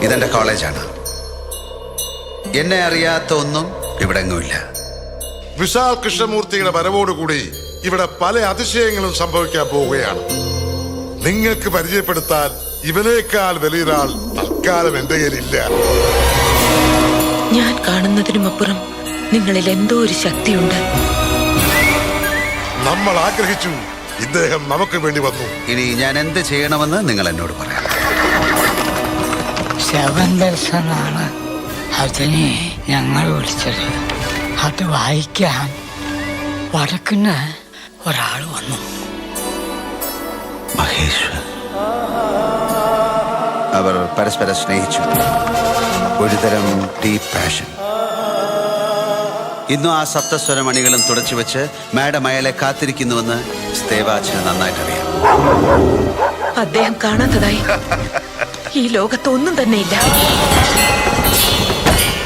ഇതെന്റെ കോളേജാണ്. എന്നെ അറിയാത്ത ഒന്നും ഇവിടെ എങ്ങുമില്ല. വിശാൽ കൃഷ്ണമൂർത്തിയുടെ വരവോടുകൂടി ഇവിടെ പല അതിശയങ്ങളും സംഭവിക്കാൻ പോവുകയാണ്. നിങ്ങൾക്ക് പരിചയപ്പെടുത്താൻ ഇവനേക്കാൾ വലിയൊരാൾ തൽക്കാലം എന്റെ കയ്യിലില്ല. ഞാൻ കാണുന്നതിനുമപ്പുറം നിങ്ങളിൽ എന്തോ ഒരു ശക്തിയുണ്ട്. നമ്മൾ ആഗ്രഹിച്ചു, ഇദ്ദേഹം നമുക്ക് വേണ്ടി വന്നു. ഇനി ഞാൻ എന്ത് ചെയ്യണമെന്ന് നിങ്ങൾ എന്നോട് പറയാം. ശവദർശനാണ് അതിനെ ഞങ്ങൾ വിളിച്ചത്. അത് വായിക്കാൻ വടക്കുന്ന് ഒരാൾ വന്നു. മഹേശ്വർ. അവർ പരസ്പരം സ്നേഹിച്ചു. ഒരുതരം ഡീപ് പാഷൻ. ഇന്നും ആ സപ്തസ്വരമണികളും തുടച്ചു വെച്ച് മാഡം അയാളെ കാത്തിരിക്കുന്നുവെന്ന് സ്തേവാച്ചന് നന്നായിട്ടറിയാം. അദ്ദേഹം കാണാത്തതായി ഈ ലോകത്ത് ഒന്നും തന്നെയില്ല.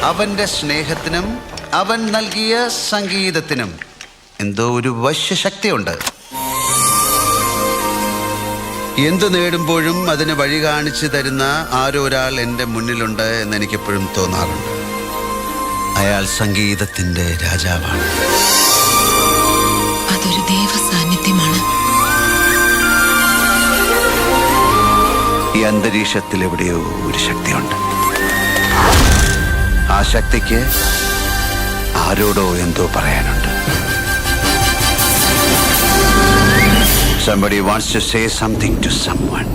അവന്റെ സ്നേഹത്തിനും അവൻ നൽകിയ സംഗീതത്തിനും എന്തോ ഒരു വശ്യശക്തിയുണ്ട്. എന്തു നേടുമ്പോഴും അതിന് വഴി കാണിച്ചു തരുന്ന ആരോ ഒരാൾ എൻ്റെ മുന്നിലുണ്ട് എന്ന് എനിക്കെപ്പോഴും തോന്നാറുണ്ട്. അയാൾ സംഗീതത്തിന്റെ രാജാവാണ്. അതൊരു ദൈവ സാന്നിധ്യമാണ്. ഈ അന്തരീക്ഷത്തിൽ എവിടെയോ ഒരു ശക്തിയുണ്ട്. ആ ശക്തിക്ക് ആരോടോ എന്തോ പറയാനുണ്ട്. Somebody wants to say something to someone.